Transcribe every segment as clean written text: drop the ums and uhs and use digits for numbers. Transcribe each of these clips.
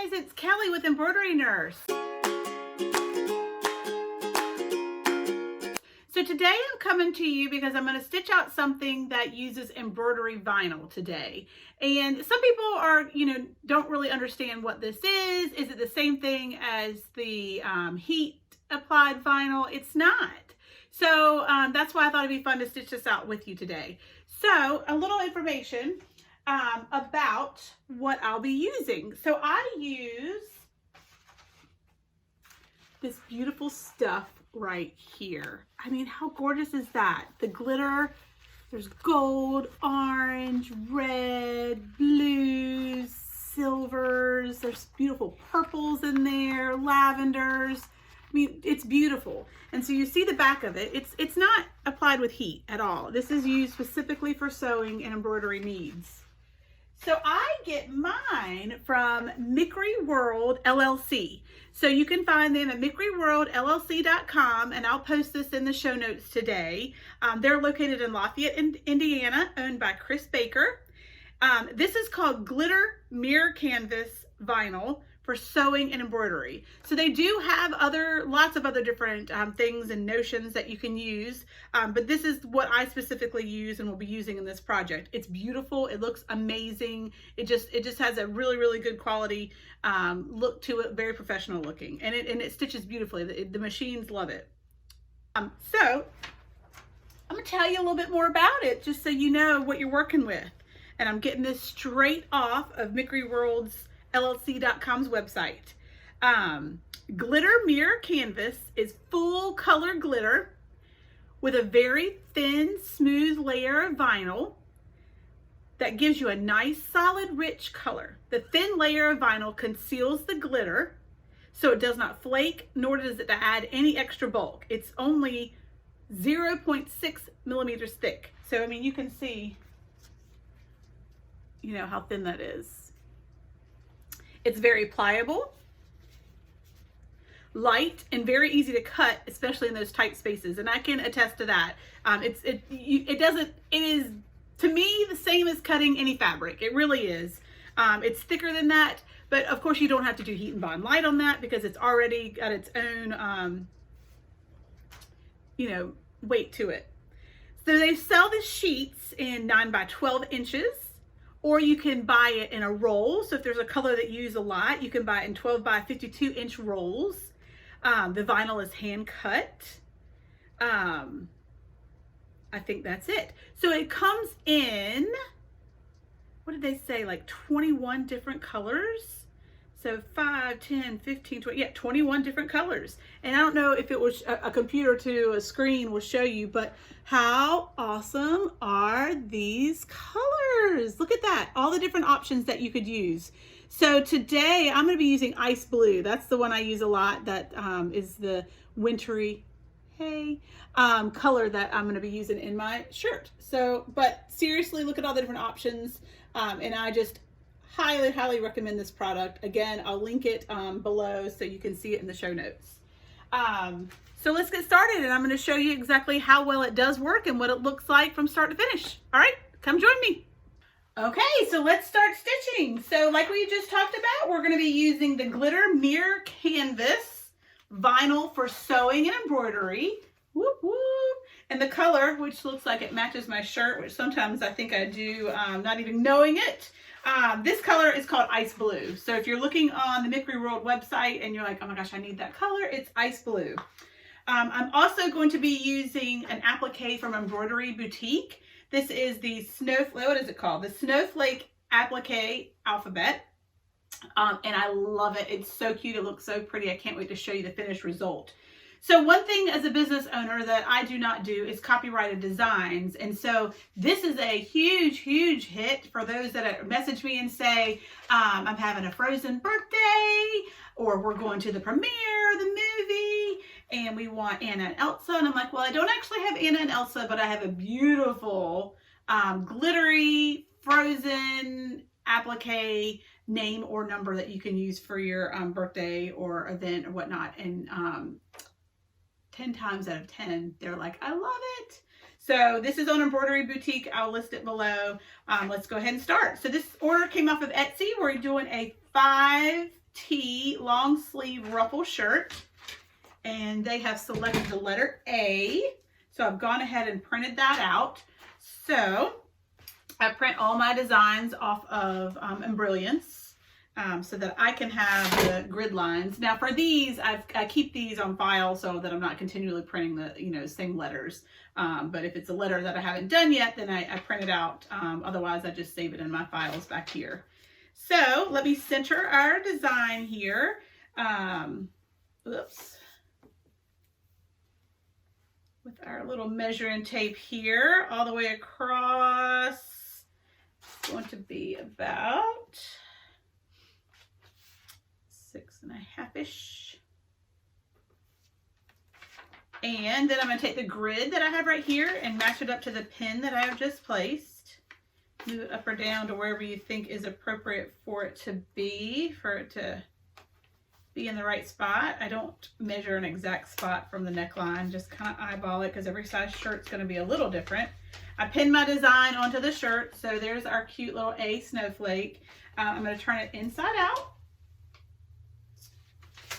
guys, it's Kelly with Embroidery Nurse. So today I'm coming to you because I'm going to stitch out something that uses embroidery vinyl today. And some people are, don't really understand what this is. Is it the same thing as the heat applied vinyl? It's not. So that's why I thought it'd be fun to stitch this out with you today. So a little information about what I'll be using. So I use this beautiful stuff right here. I mean, how gorgeous is that? The glitter, there's gold, orange, red, blues, silvers, there's beautiful purples in there, lavenders. I mean, it's beautiful. And so you see the back of it. It's not applied with heat at all. This is used specifically for sewing and embroidery needs. So I get mine from Mickery World LLC. So you can find them at mickeryworldllc.com, and I'll post this in the show notes today. They're located in Lafayette, Indiana, owned by Chris Baker. This is called Glitter Mirror Canvas Vinyl for sewing and embroidery. So they do have lots of other different things and notions that you can use, but this is what I specifically use and will be using in this project. It's beautiful. It looks amazing. It just has a really, really good quality look to it, very professional looking, and it stitches beautifully. The machines love it. So I'm gonna tell you a little bit more about it, just so you know what you're working with. And I'm getting this straight off of Mickery World's LLC.com's website. Glitter Mirror Canvas is full color glitter with a very thin, smooth layer of vinyl that gives you a nice, solid, rich color. The thin layer of vinyl conceals the glitter so it does not flake, nor does it add any extra bulk. It's only 0.6 millimeters thick. So, I mean, you can see, how thin that is. It's very pliable, light, and very easy to cut, especially in those tight spaces. And I can attest to that. It is, to me, the same as cutting any fabric. It really is. It's thicker than that, but of course you don't have to do heat and bond light on that because it's already got its own, weight to it. So they sell the sheets in 9 by 12 inches. Or you can buy it in a roll. So if there's a color that you use a lot, you can buy it in 12 by 52 inch rolls. The vinyl is hand cut. I think that's it. So it comes in, what did they say, like 21 different colors? So 5, 10, 15, 20, 21 different colors. And I don't know if it was a computer to a screen will show you, but how awesome are these colors? Look at that, all the different options that you could use. So today I'm gonna be using ice blue. That's the one I use a lot. That is the wintry, color that I'm gonna be using in my shirt. So, but seriously, look at all the different options. And I just highly, highly recommend this product. Again, I'll link it below so you can see it in the show notes. So let's get started, and I'm going to show you exactly how well it does work and what it looks like from start to finish. All right, come join me. Okay, so let's start stitching. So like we just talked about, we're going to be using the Glitter Mirror Canvas vinyl for sewing and embroidery. Whoop, whoop. And the color, which looks like it matches my shirt, which sometimes I think I do, not even knowing it. This color is called ice blue. So if you're looking on the Mickery World website and you're like, oh my gosh, I need that color, it's ice blue. I'm also going to be using an applique from Embroidery Boutique. This is the Snowflake, what is it called? The Snowflake Applique Alphabet. And I love it. It's so cute. It looks so pretty. I can't wait to show you the finished result. So one thing as a business owner that I do not do is copyrighted designs. And so this is a huge, huge hit for those that message me and say, I'm having a Frozen birthday, or we're going to the premiere of the movie and we want Anna and Elsa. And I'm like, well, I don't actually have Anna and Elsa, but I have a beautiful glittery Frozen applique name or number that you can use for your birthday or event or whatnot. And 10 times out of 10, they're like, I love it. So this is on Embroidery Boutique. I'll list it below. Let's go ahead and start. So this order came off of Etsy. We're doing a 5 tee long sleeve ruffle shirt, and they have selected the letter A. So I've gone ahead and printed that out. So I print all my designs off of Embrilliance so that I can have the grid lines. Now for these, I keep these on file so that I'm not continually printing the same letters. But if it's a letter that I haven't done yet, then I print it out. Otherwise, I just save it in my files back here. So let me center our design here. Oops. With our little measuring tape here, all the way across. It's going to be about 6.5-ish. And then I'm going to take the grid that I have right here and match it up to the pin that I have just placed. Move it up or down to wherever you think is appropriate for it to be in the right spot. I don't measure an exact spot from the neckline, just kind of eyeball it because every size shirt's going to be a little different. I pinned my design onto the shirt, so there's our cute little A snowflake. I'm going to turn it inside out,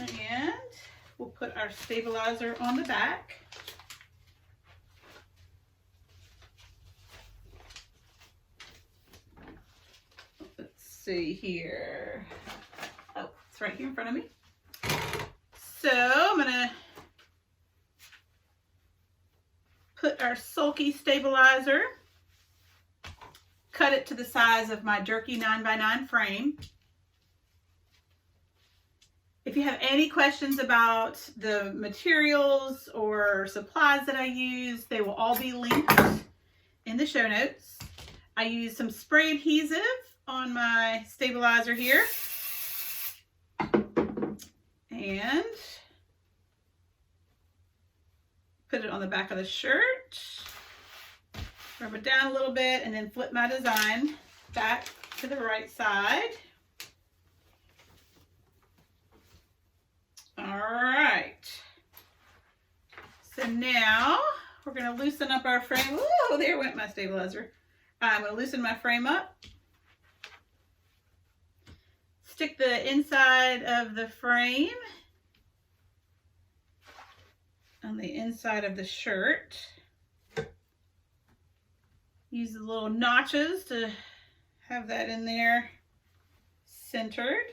and we'll put our stabilizer on the back. Let's see here. Oh, it's right here in front of me. So I'm going to put our sulky stabilizer, cut it to the size of my Durkee 9x9 frame. If you have any questions about the materials or supplies that I use, they will all be linked in the show notes. I use some spray adhesive on my stabilizer here. And put it on the back of the shirt, rub it down a little bit, and then flip my design back to the right side. All right. So now we're going to loosen up our frame. Whoa, there went my stabilizer. I'm going to loosen my frame up. Stick the inside of the frame on the inside of the shirt. Use the little notches to have that in there centered.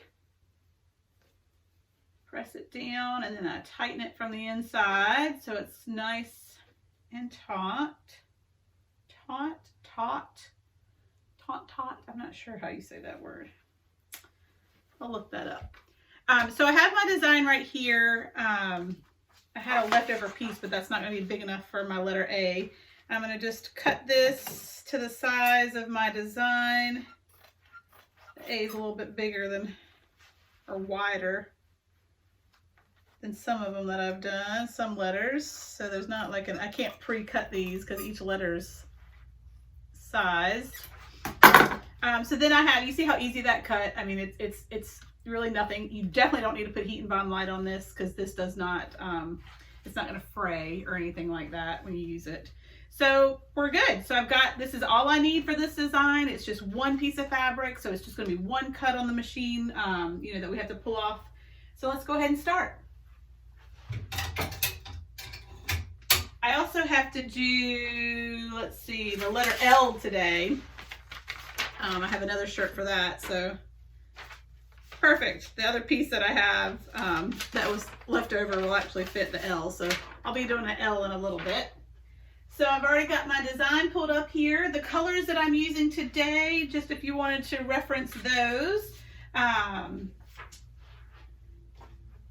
Press it down, and then I tighten it from the inside so it's nice and taut. Taut. I'm not sure how you say that word. I'll look that up. So I have my design right here. I had a leftover piece, but that's not going to be big enough for my letter A. I'm going to just cut this to the size of my design. The A is a little bit bigger than, or wider than some of them that I've done, some letters. So there's not like I can't pre-cut these because each letter's sized. So then I have, you see how easy that cut? I mean, it's really nothing. You definitely don't need to put heat and bond light on this because this does not, it's not going to fray or anything like that when you use it. So we're good. So this is all I need for this design. It's just one piece of fabric. So it's just going to be one cut on the machine, that we have to pull off. So let's go ahead and start. I also have to do, let's see, the letter L today. I have another shirt for that, so perfect. The other piece that I have that was left over will actually fit the L, so I'll be doing an L in a little bit. So I've already got my design pulled up here. The colors that I'm using today, just if you wanted to reference those,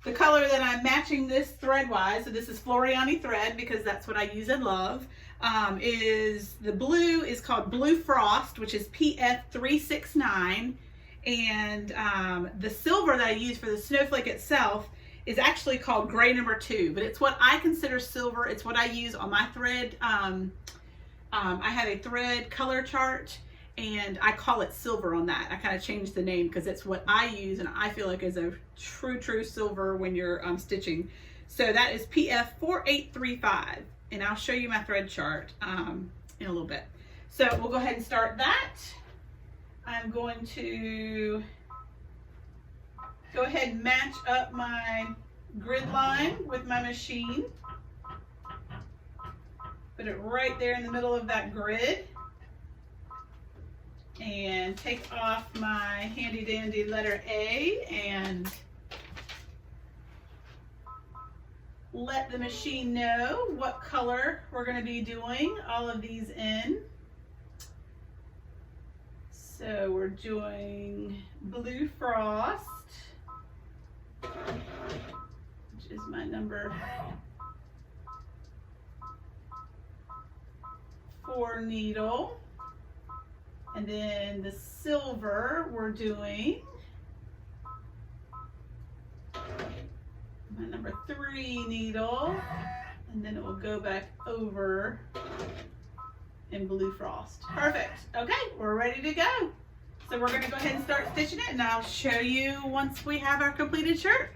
the color that I'm matching this thread-wise, so this is Floriani thread because that's what I use and love, is the blue is called Blue Frost, which is PF 369, and the silver that I use for the snowflake itself is actually called Gray number 2, but it's what I consider silver. It's what I use on my thread. I have a thread color chart, and I call it silver on that. I kind of changed the name because it's what I use and I feel like is a true silver when you're stitching. So that is PF 4835, and I'll show you my thread chart in a little bit. So we'll go ahead and start that. I'm going to go ahead and match up my grid line with my machine. Put it right there in the middle of that grid. And take off my handy dandy letter A and let the machine know what color we're going to be doing all of these in. So we're doing blue frost, which is my number 4 needle. And then the silver we're doing my number 3 needle, and then it will go back over in blue frost. Perfect. Okay, we're ready to go. So we're going to go ahead and start stitching it, and I'll show you once we have our completed shirt.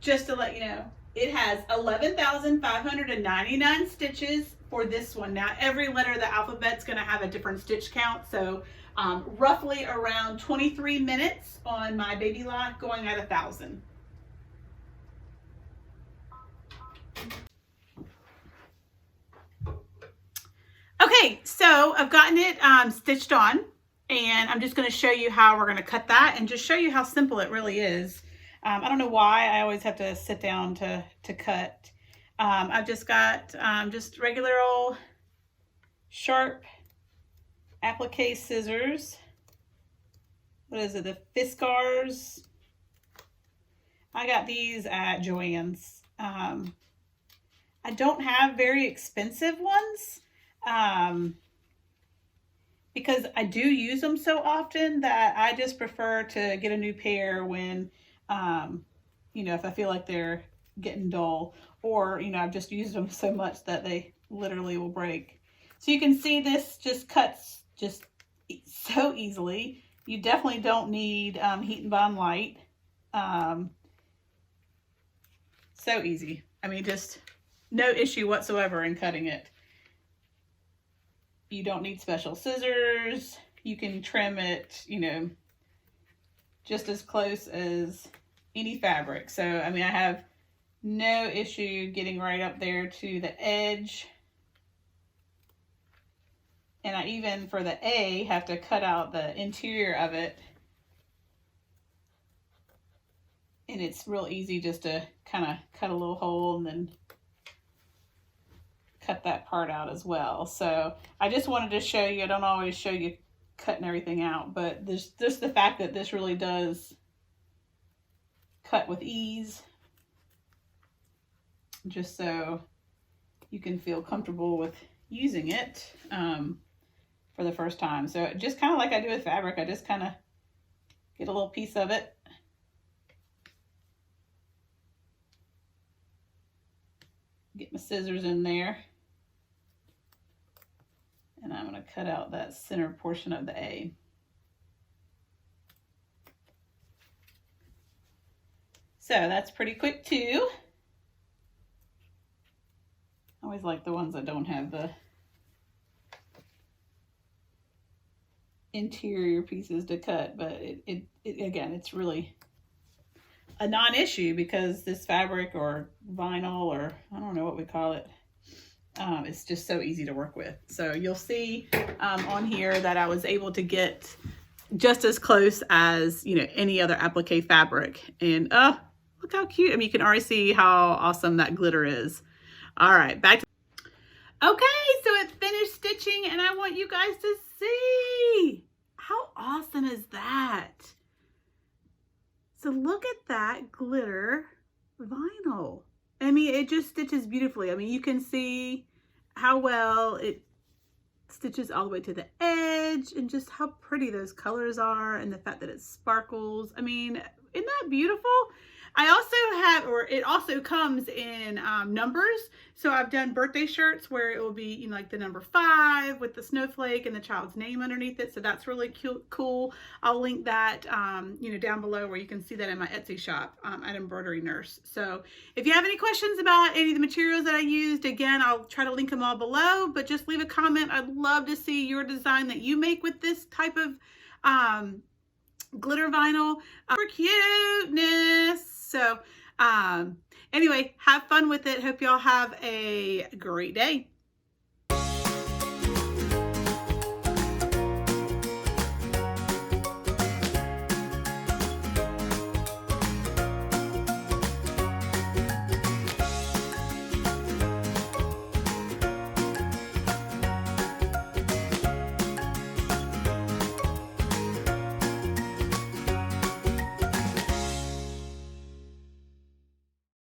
Just to let you know, it has 11,599 stitches for this one. Now, every letter of the alphabet's going to have a different stitch count, so roughly around 23 minutes on my baby lock, going at 1,000. Okay, so I've gotten it stitched on, and I'm just going to show you how we're going to cut that and just show you how simple it really is. I don't know why I always have to sit down to cut. I've just got just regular old sharp applique scissors. What is it? The Fiskars. I got these at Joann's. I don't have very expensive ones because I do use them so often that I just prefer to get a new pair when you know, if I feel like they're getting dull, or, you know, I've just used them so much that they literally will break. So you can see this just cuts just so easily. You definitely don't need heat and bond light. So easy. I mean, just no issue whatsoever in cutting it. You don't need special scissors. You can trim it, you know, just as close as any fabric. So, I mean, I have no issue getting right up there to the edge. And I even, for the A, have to cut out the interior of it. And it's real easy just to kind of cut a little hole and then cut that part out as well. So I just wanted to show you, I don't always show you cutting everything out, but there's just the fact that this really does cut with ease, just so you can feel comfortable with using it for the first time. So just kind of like I do with fabric, I just kind of get a little piece of it, get my scissors in there, and I'm going to cut out that center portion of the A. So that's pretty quick too. I always like the ones that don't have the interior pieces to cut, but it again, it's really a non-issue because this fabric or vinyl, or I don't know what we call it, it's just so easy to work with. So you'll see on here that I was able to get just as close as, you know, any other applique fabric. And look how cute. I mean, you can already see how awesome that glitter is. All right, back to... Okay, so it finished stitching, and I want you guys to see. How awesome is that? So look at that glitter vinyl. I mean, it just stitches beautifully. I mean, you can see how well it stitches all the way to the edge, and just how pretty those colors are, and the fact that it sparkles. I mean, isn't that beautiful? I also have, or it also comes in numbers. So I've done birthday shirts where it will be, you know, like the number 5 with the snowflake and the child's name underneath it. So that's really cute, cool. I'll link that, you know, down below where you can see that in my Etsy shop at Embroidery Nurse. So if you have any questions about any of the materials that I used, again, I'll try to link them all below, but just leave a comment. I'd love to see your design that you make with this type of glitter vinyl for cuteness. So anyway, have fun with it. Hope y'all have a great day.